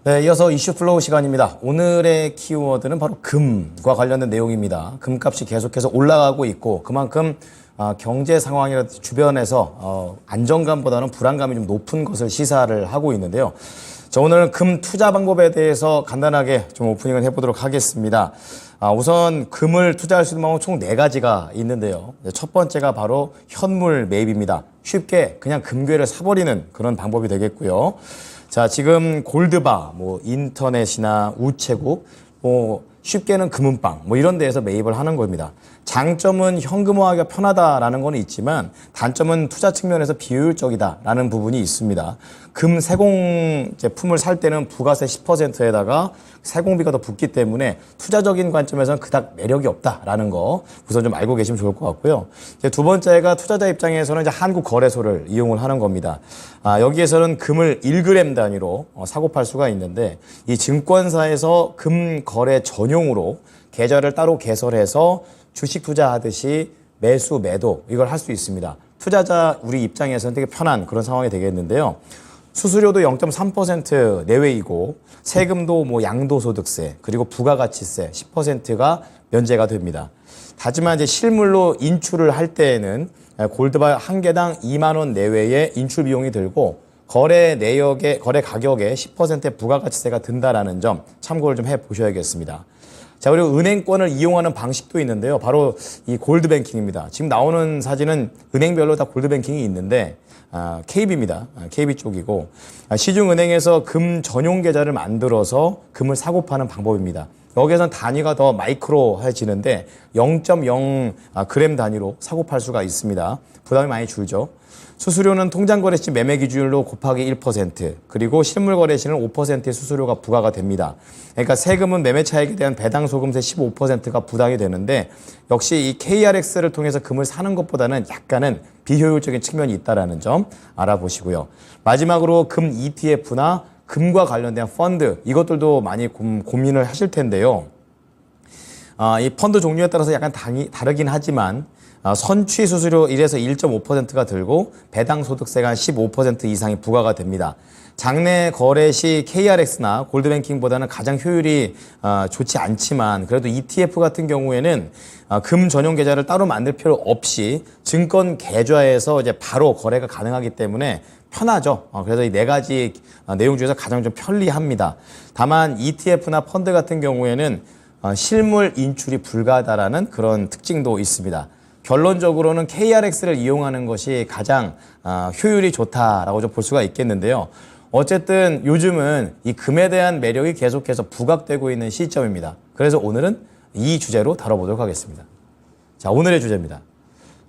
네, 이어서 이슈 플로우 시간입니다. 오늘의 키워드는 바로 금과 관련된 내용입니다. 금값이 계속해서 올라가고 있고 그만큼 경제 상황이라든지 주변에서 안정감보다는 불안감이 좀 높은 것을 시사를 하고 있는데요. 자, 오늘은 금 투자 방법에 대해서 간단하게 좀 오프닝을 해보도록 하겠습니다. 우선 금을 투자할 수 있는 방법 총 4가지가 있는데요. 첫 번째가 바로 현물 매입입니다. 쉽게 그냥 금괴를 사버리는 그런 방법이 되겠고요. 자, 지금 골드바, 인터넷이나 우체국, 쉽게는 금은방, 이런 데에서 매입을 하는 겁니다. 장점은 현금화하기가 편하다라는 건 있지만 단점은 투자 측면에서 비효율적이다라는 부분이 있습니다. 금 세공 제품을 살 때는 부가세 10%에다가 세공비가 더 붙기 때문에 투자적인 관점에서는 그닥 매력이 없다라는 거 우선 좀 알고 계시면 좋을 것 같고요. 이제 두 번째가 투자자 입장에서는 이제 한국거래소를 이용을 하는 겁니다. 여기에서는 금을 1g 단위로 사고 팔 수가 있는데 이 증권사에서 금 거래 전용으로 계좌를 따로 개설해서 주식 투자하듯이 매수, 매도 이걸 할 수 있습니다. 투자자 우리 입장에서는 되게 편한 그런 상황이 되겠는데요. 수수료도 0.3% 내외이고 세금도 양도소득세 그리고 부가가치세 10%가 면제가 됩니다. 하지만 이제 실물로 인출을 할 때에는 골드바 한 개당 2만 원 내외의 인출 비용이 들고 거래 내역의 거래 가격에 10%의 부가가치세가 든다라는 점 참고를 좀 해보셔야겠습니다. 자, 그리고 은행권을 이용하는 방식도 있는데요. 바로 이 골드뱅킹입니다. 지금 나오는 사진은 은행별로 다 골드뱅킹이 있는데 KB입니다. KB 쪽이고 시중은행에서 금 전용 계좌를 만들어서 금을 사고 파는 방법입니다. 여기에서는 단위가 더 마이크로해지는데 0.0g 단위로 사고 팔 수가 있습니다. 부담이 많이 줄죠. 수수료는 통장거래 시 매매 기준으로 곱하기 1% 그리고 실물거래 시는 5%의 수수료가 부과가 됩니다. 그러니까 세금은 매매 차익에 대한 배당 소금세 15%가 부담이 되는데 역시 이 KRX를 통해서 금을 사는 것보다는 약간은 비효율적인 측면이 있다는 점 알아보시고요. 마지막으로 금 ETF나 금과 관련된 펀드 이것들도 많이 고민을 하실 텐데요. 이 펀드 종류에 따라서 약간 다르긴 하지만 선취 수수료 1에서 1.5%가 들고 배당 소득세가 한 15% 이상이 부과가 됩니다. 장내 거래 시 KRX나 골드뱅킹보다는 가장 효율이 좋지 않지만 그래도 ETF 같은 경우에는 금 전용 계좌를 따로 만들 필요 없이 증권 계좌에서 이제 바로 거래가 가능하기 때문에 편하죠. 그래서 이 4가지 내용 중에서 가장 좀 편리합니다. 다만 ETF나 펀드 같은 경우에는 실물 인출이 불가하다라는 그런 특징도 있습니다. 결론적으로는 KRX를 이용하는 것이 가장 효율이 좋다라고 좀 볼 수가 있겠는데요. 어쨌든 요즘은 이 금에 대한 매력이 계속해서 부각되고 있는 시점입니다. 그래서 오늘은 이 주제로 다뤄보도록 하겠습니다. 자, 오늘의 주제입니다.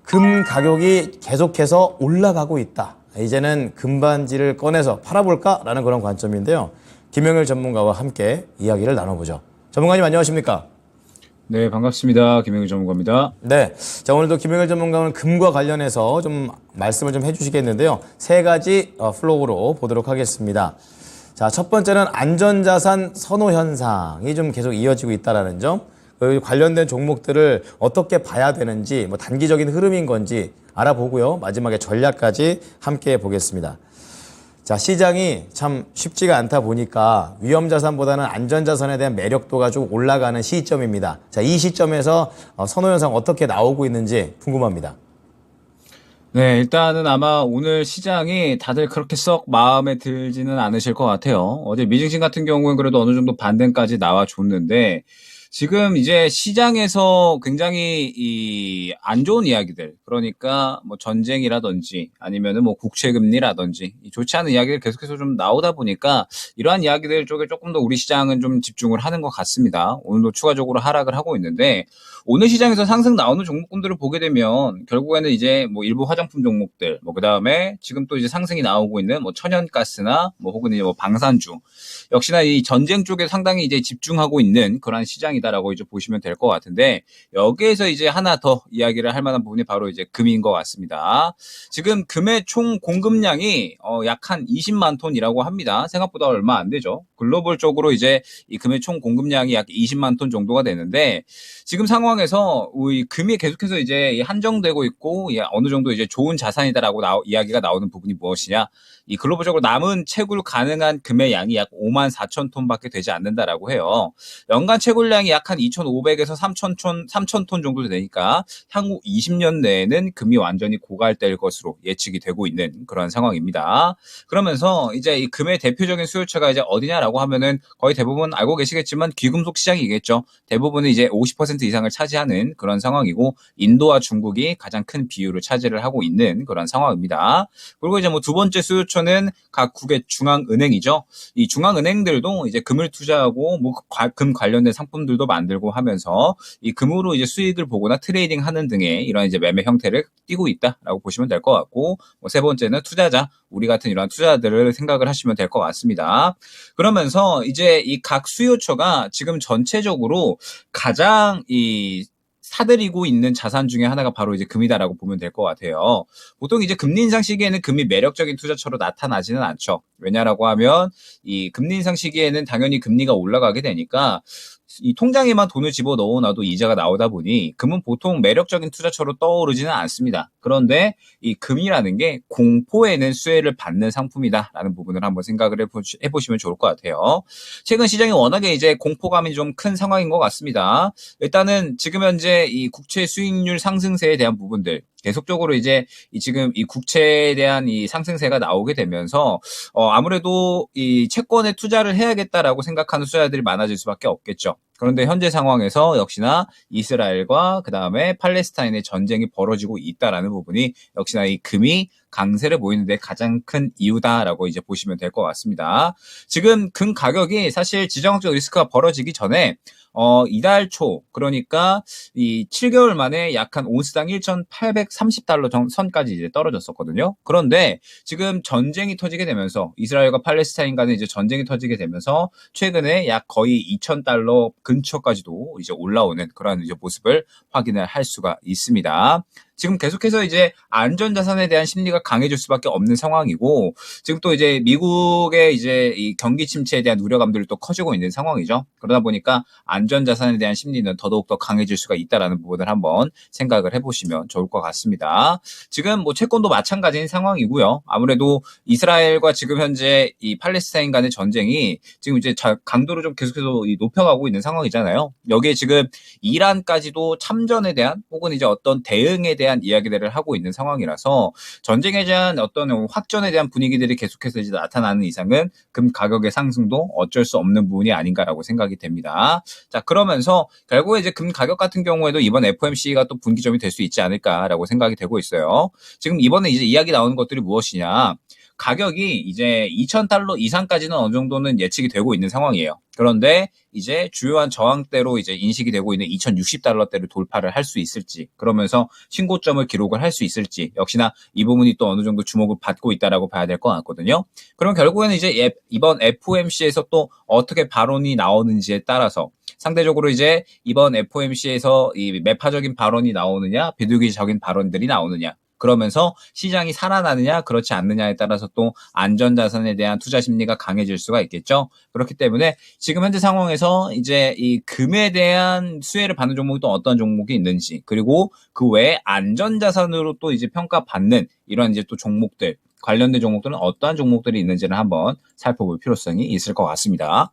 금 가격이 계속해서 올라가고 있다. 이제는 금반지를 꺼내서 팔아볼까라는 그런 관점인데요. 김영일 전문가와 함께 이야기를 나눠보죠. 전문가님 안녕하십니까? 네, 반갑습니다. 김영일 전문가입니다. 네. 자, 오늘도 김영일 전문가는 금과 관련해서 좀 말씀을 좀 해주시겠는데요. 3가지 플로우로 보도록 하겠습니다. 자, 첫 번째는 안전자산 선호 현상이 좀 계속 이어지고 있다는 점. 그리고 관련된 종목들을 어떻게 봐야 되는지, 단기적인 흐름인 건지 알아보고요. 마지막에 전략까지 함께 보겠습니다. 자, 시장이 참 쉽지가 않다 보니까 위험자산보다는 안전자산에 대한 매력도가 좀 올라가는 시점입니다. 자, 이 시점에서 선호현상 어떻게 나오고 있는지 궁금합니다. 네, 일단은 아마 오늘 시장이 다들 그렇게 썩 마음에 들지는 않으실 것 같아요. 어제 미증신 같은 경우는 그래도 어느 정도 반등까지 나와줬는데 지금 이제 시장에서 굉장히 안 좋은 이야기들, 그러니까 전쟁이라든지 아니면은 국채금리라든지 좋지 않은 이야기들 계속해서 좀 나오다 보니까 이러한 이야기들 쪽에 조금 더 우리 시장은 좀 집중을 하는 것 같습니다. 오늘도 추가적으로 하락을 하고 있는데 오늘 시장에서 상승 나오는 종목군들을 보게 되면 결국에는 이제 일부 화장품 종목들, 그다음에 지금 또 이제 상승이 나오고 있는 천연가스나 혹은 이제 방산주 역시나 이 전쟁 쪽에 상당히 이제 집중하고 있는 그러한 시장이 상황이다라고 이제 보시면 될 것 같은데 여기에서 이제 하나 더 이야기를 할 만한 부분이 바로 이제 금인 것 같습니다. 지금 금의 총 공급량이 약 한 20만 톤이라고 합니다. 생각보다 얼마 안 되죠. 글로벌적으로 이제 이 금의 총 공급량이 약 20만 톤 정도가 되는데 지금 상황에서 이 금이 계속해서 이제 한정되고 있고 어느 정도 이제 좋은 자산이다라고 이야기가 나오는 부분이 무엇이냐? 이 글로벌적으로 남은 채굴 가능한 금의 양이 약 5만 4천 톤밖에 되지 않는다라고 해요. 연간 채굴량이 약 한 2,500에서 3천 톤 정도 되니까 향후 20년 내에는 금이 완전히 고갈될 것으로 예측이 되고 있는 그런 상황입니다. 그러면서 이제 이 금의 대표적인 수요처가 이제 어디냐라고 하면은 거의 대부분 알고 계시겠지만 귀금속 시장이겠죠. 대부분은 이제 50% 이상을 차지하는 그런 상황이고 인도와 중국이 가장 큰 비율을 차지를 하고 있는 그런 상황입니다. 그리고 이제 뭐 두 번째 수요처는 각국의 중앙은행이죠. 이 중앙은행들도 이제 금을 투자하고 뭐 금 관련된 상품들도 만들고 하면서 이 금으로 이제 수익을 보거나 트레이딩 하는 등의 이런 이제 매매 형태를 띠고 있다라고 보시면 될 것 같고 뭐 세 번째는 투자자, 우리 같은 이런 투자자들을 생각을 하시면 될 것 같습니다. 그러면서 이제 이 각 수요처가 지금 전체적으로 가장 사들이고 있는 자산 중에 하나가 바로 이제 금이다라고 보면 될 것 같아요. 보통 이제 금리 인상 시기에는 금이 매력적인 투자처로 나타나지는 않죠. 왜냐라고 하면 이 금리 인상 시기에는 당연히 금리가 올라가게 되니까 이 통장에만 돈을 집어 넣어놔도 이자가 나오다 보니 금은 보통 매력적인 투자처로 떠오르지는 않습니다. 그런데 이 금이라는 게 공포에는 수혜를 받는 상품이다라는 부분을 한번 생각을 해보시면 좋을 것 같아요. 최근 시장이 워낙에 이제 공포감이 좀 큰 상황인 것 같습니다. 일단은 지금 현재 이 국채 수익률 상승세에 대한 부분들 계속적으로 이제 지금 이 국채에 대한 이 상승세가 나오게 되면서 아무래도 이 채권에 투자를 해야겠다라고 생각하는 투자자들이 많아질 수밖에 없겠죠. 그런데 현재 상황에서 역시나 이스라엘과 그다음에 팔레스타인의 전쟁이 벌어지고 있다라는 부분이 역시나 이 금이 강세를 보이는데 가장 큰 이유다라고 이제 보시면 될 것 같습니다. 지금 금 가격이 사실 지정학적 리스크가 벌어지기 전에 이달 초 그러니까 이 7개월 만에 약 한 온스당 1,830달러 선까지 이제 떨어졌었거든요. 그런데 지금 전쟁이 터지게 되면서 이스라엘과 팔레스타인 간에 이제 전쟁이 터지게 되면서 최근에 약 거의 2,000달러 근처까지도 이제 올라오는 그런 이제 모습을 확인을 할 수가 있습니다. 지금 계속해서 이제 안전자산에 대한 심리가 강해질 수밖에 없는 상황이고 지금 또 이제 미국의 이제 이 경기 침체에 대한 우려감들이 또 커지고 있는 상황이죠. 그러다 보니까 안전자산에 대한 심리는 더더욱 더 강해질 수가 있다라는 부분을 한번 생각을 해보시면 좋을 것 같습니다. 지금 뭐 채권도 마찬가지인 상황이고요. 아무래도 이스라엘과 지금 현재 이 팔레스타인 간의 전쟁이 지금 이제 강도를 좀 계속해서 높여가고 있는 상황이잖아요. 여기에 지금 이란까지도 참전에 대한 혹은 이제 어떤 대응에 대한 이야기들을 하고 있는 상황이라서 전쟁에 대한 어떤 확전에 대한 분위기들이 계속해서 이제 나타나는 이상은 금 가격의 상승도 어쩔 수 없는 부분이 아닌가라고 생각이 됩니다. 자, 그러면서 결국에 이제 금 가격 같은 경우에도 이번 FOMC가 또 분기점이 될 수 있지 않을까라고 생각이 되고 있어요. 지금 이번에 이제 이야기 나오는 것들이 무엇이냐? 가격이 이제 2,000달러 이상까지는 어느 정도는 예측이 되고 있는 상황이에요. 그런데 이제 주요한 저항대로 이제 인식이 되고 있는 2,060달러대를 돌파를 할 수 있을지, 그러면서 신고점을 기록을 할 수 있을지, 역시나 이 부분이 또 어느 정도 주목을 받고 있다라고 봐야 될 것 같거든요. 그럼 결국에는 이제 이번 FOMC에서 또 어떻게 발언이 나오는지에 따라서 상대적으로 이제 이번 FOMC에서 이 매파적인 발언이 나오느냐, 비둘기적인 발언들이 나오느냐, 그러면서 시장이 살아나느냐 그렇지 않느냐에 따라서 또 안전자산에 대한 투자 심리가 강해질 수가 있겠죠. 그렇기 때문에 지금 현재 상황에서 이제 이 금에 대한 수혜를 받는 종목이 또 어떤 종목이 있는지, 그리고 그 외에 안전자산으로 또 이제 평가받는 이런 이제 또 종목들, 관련된 종목들은 어떠한 종목들이 있는지를 한번 살펴볼 필요성이 있을 것 같습니다.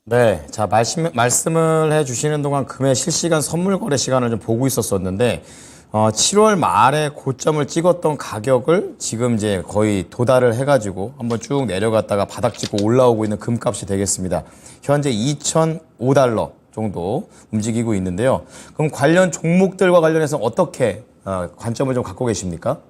네, 자 말씀을 해주시는 동안 금의 실시간 선물 거래 시간을 좀 보고 있었었는데 7월 말에 고점을 찍었던 가격을 지금 이제 거의 도달을 해가지고 한번 쭉 내려갔다가 바닥 찍고 올라오고 있는 금값이 되겠습니다. 현재 2,005달러 정도 움직이고 있는데요. 그럼 관련 종목들과 관련해서 어떻게 관점을 좀 갖고 계십니까?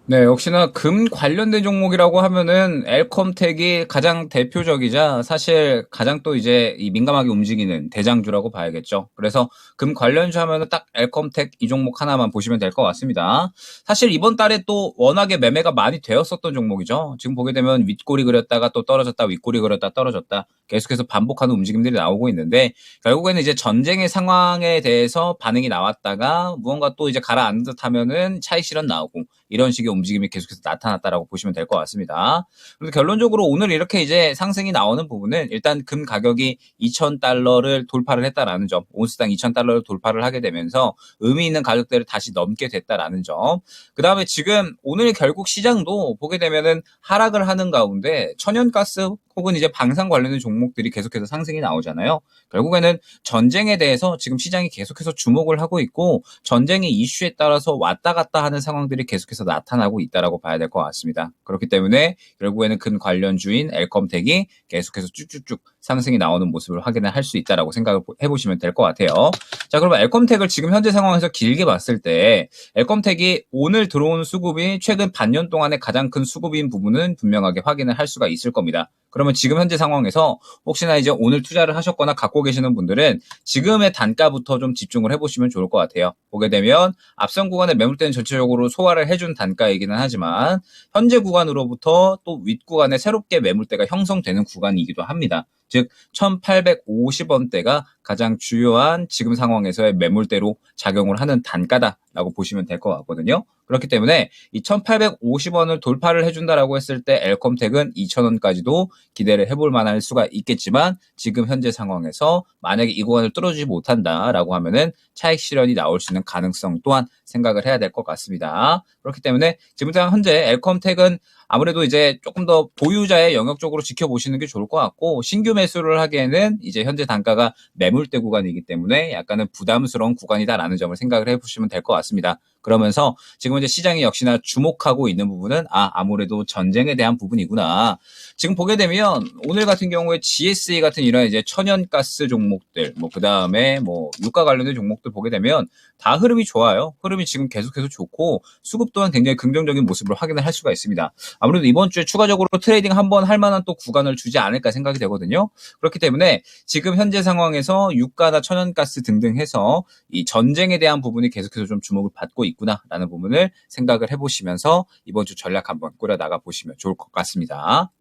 네, 역시나 금 관련된 종목이라고 하면은 엘컴텍이 가장 대표적이자 사실 가장 또 이제 이 민감하게 움직이는 대장주라고 봐야겠죠. 그래서 금 관련주 하면은 딱 엘컴텍 이 종목 하나만 보시면 될 것 같습니다. 사실 이번 달에 또 워낙에 매매가 많이 되었었던 종목이죠. 지금 보게 되면 윗꼬리 그렸다가 또 떨어졌다, 윗꼬리 그렸다 떨어졌다 계속해서 반복하는 움직임들이 나오고 있는데 결국에는 이제 전쟁의 상황에 대해서 반응이 나왔다가 무언가 또 이제 가라앉은 듯 하면은 차익 실현 나오고 이런 식의 움직임이 계속해서 나타났다라고 보시면 될 것 같습니다. 그래서 결론적으로 오늘 이렇게 이제 상승이 나오는 부분은 일단 금 가격이 2,000달러를 돌파를 했다라는 점, 온스당 2,000달러를 돌파를 하게 되면서 의미 있는 가격대를 다시 넘게 됐다라는 점. 그 다음에 지금 오늘 결국 시장도 보게 되면은 하락을 하는 가운데 천연가스 혹은 이제 방산 관련된 종목들이 계속해서 상승이 나오잖아요. 결국에는 전쟁에 대해서 지금 시장이 계속해서 주목을 하고 있고 전쟁의 이슈에 따라서 왔다 갔다 하는 상황들이 계속해서 나타나고 있다라고 봐야 될 것 같습니다. 그렇기 때문에 결국에는 큰 관련주인 엘컴텍이 계속해서 쭉쭉쭉 상승이 나오는 모습을 확인을 할 수 있다라고 생각을 해보시면 될 것 같아요. 자, 그러면 엘컴텍을 지금 현재 상황에서 길게 봤을 때 엘컴텍이 오늘 들어온 수급이 최근 반년 동안의 가장 큰 수급인 부분은 분명하게 확인을 할 수가 있을 겁니다. 그러면 지금 현재 상황에서 혹시나 이제 오늘 투자를 하셨거나 갖고 계시는 분들은 지금의 단가부터 좀 집중을 해보시면 좋을 것 같아요. 보게 되면 앞선 구간의 매물대는 전체적으로 소화를 해준 단가이기는 하지만 현재 구간으로부터 또 윗구간에 새롭게 매물대가 형성되는 구간이기도 합니다. 즉 1850원대가 가장 주요한 지금 상황에서의 매물대로 작용을 하는 단가다라고 보시면 될 것 같거든요. 그렇기 때문에 이 1850원을 돌파를 해준다라고 했을 때 엘컴텍은 2000원까지도 기대를 해볼 만할 수가 있겠지만 지금 현재 상황에서 만약에 이 구간을 뚫어주지 못한다라고 하면은 차익 실현이 나올 수 있는 가능성 또한 생각을 해야 될 것 같습니다. 그렇기 때문에 지금 현재 엘컴텍은 아무래도 이제 조금 더 보유자의 영역 쪽으로 지켜보시는 게 좋을 것 같고 신규 매수를 하기에는 이제 현재 단가가 매물대 구간이기 때문에 약간은 부담스러운 구간이다라는 점을 생각을 해보시면 될 것 같습니다. 그러면서 지금 이제 시장이 역시나 주목하고 있는 부분은 아무래도 전쟁에 대한 부분이구나. 지금 보게 되면 오늘 같은 경우에 GSA 같은 이런 이제 천연가스 종목들, 뭐 그다음에 뭐 유가 관련된 종목들 보게 되면 다 흐름이 좋아요. 흐름이 지금 계속해서 좋고 수급 또한 굉장히 긍정적인 모습을 확인을 할 수가 있습니다. 아무래도 이번 주에 추가적으로 트레이딩 한번 할 만한 또 구간을 주지 않을까 생각이 되거든요. 그렇기 때문에 지금 현재 상황에서 유가나 천연가스 등등 해서 이 전쟁에 대한 부분이 계속해서 좀 주목을 받고 있구나라는 부분을 생각을 해보시면서 이번 주 전략 한번 꾸려나가 보시면 좋을 것 같습니다.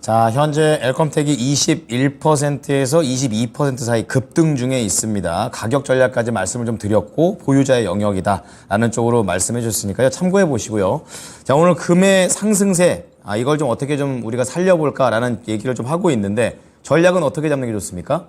자, 현재 엘컴텍이 21%에서 22% 사이 급등 중에 있습니다. 가격 전략까지 말씀을 좀 드렸고 보유자의 영역이다라는 쪽으로 말씀해 주셨으니까요. 참고해 보시고요. 자, 오늘 금의 상승세 이걸 좀 어떻게 좀 우리가 살려볼까라는 얘기를 좀 하고 있는데 전략은 어떻게 잡는 게 좋습니까?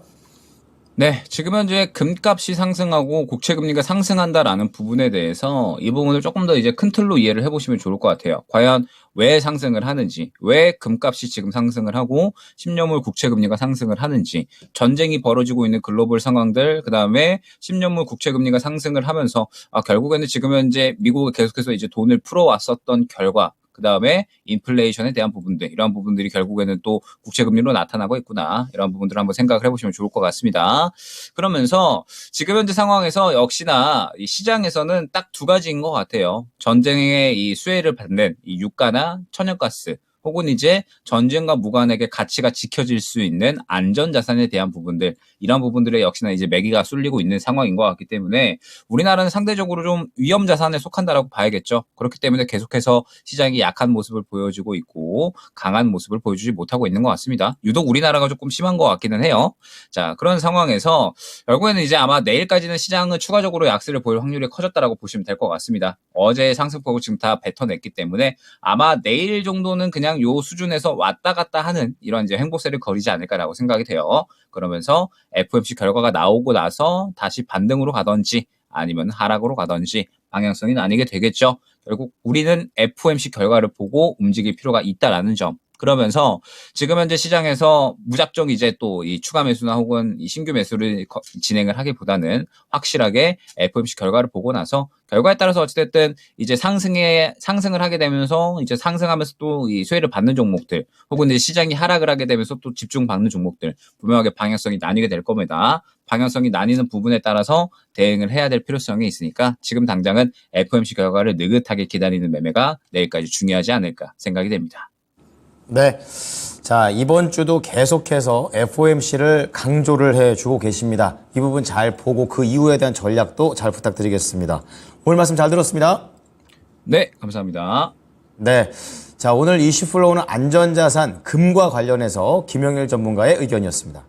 네, 지금 현재 금값이 상승하고 국채금리가 상승한다라는 부분에 대해서 이 부분을 조금 더 이제 큰 틀로 이해를 해보시면 좋을 것 같아요. 과연 왜 상승을 하는지, 왜 금값이 지금 상승을 하고 10년물 국채금리가 상승을 하는지, 전쟁이 벌어지고 있는 글로벌 상황들, 그 다음에 10년물 국채금리가 상승을 하면서 결국에는 지금 현재 미국이 계속해서 이제 돈을 풀어왔었던 결과, 그 다음에 인플레이션에 대한 부분들, 이러한 부분들이 결국에는 또 국채금리로 나타나고 있구나. 이런 부분들을 한번 생각을 해보시면 좋을 것 같습니다. 그러면서 지금 현재 상황에서 역시나 이 시장에서는 딱 두 가지인 것 같아요. 전쟁의 이 수혜를 받는 이 유가나 천연가스, 혹은 이제 전쟁과 무관하게 가치가 지켜질 수 있는 안전자산에 대한 부분들, 이런 부분들에 역시나 이제 매기가 쏠리고 있는 상황인 것 같기 때문에 우리나라는 상대적으로 좀 위험자산에 속한다라고 봐야겠죠. 그렇기 때문에 계속해서 시장이 약한 모습을 보여주고 있고 강한 모습을 보여주지 못하고 있는 것 같습니다. 유독 우리나라가 조금 심한 것 같기는 해요. 자, 그런 상황에서 결국에는 이제 아마 내일까지는 시장은 추가적으로 약세를 보일 확률이 커졌다라고 보시면 될 것 같습니다. 어제 상승폭을 지금 다 뱉어냈기 때문에 아마 내일 정도는 그냥 요 수준에서 왔다 갔다 하는 이런 이제 행보세를 거리지 않을까라고 생각이 돼요. 그러면서 FOMC 결과가 나오고 나서 다시 반등으로 가든지 아니면 하락으로 가든지 방향성이 나뉘게 되겠죠. 결국 우리는 FOMC 결과를 보고 움직일 필요가 있다라는 점. 그러면서 지금 현재 시장에서 무작정 이제 또 이 추가 매수나 혹은 이 신규 매수를 진행을 하기보다는 확실하게 FOMC 결과를 보고 나서 결과에 따라서 어찌됐든 이제 상승을 하게 되면서 이제 상승하면서 또 이 수혜를 받는 종목들 혹은 이제 시장이 하락을 하게 되면서 또 집중받는 종목들 분명하게 방향성이 나뉘게 될 겁니다. 방향성이 나뉘는 부분에 따라서 대응을 해야 될 필요성이 있으니까 지금 당장은 FOMC 결과를 느긋하게 기다리는 매매가 내일까지 중요하지 않을까 생각이 됩니다. 네. 자, 이번 주도 계속해서 FOMC를 강조를 해주고 계십니다. 이 부분 잘 보고 그 이후에 대한 전략도 잘 부탁드리겠습니다. 오늘 말씀 잘 들었습니다. 네, 감사합니다. 네. 자, 오늘 이슈플로우는 안전자산, 금과 관련해서 김영일 전문가의 의견이었습니다.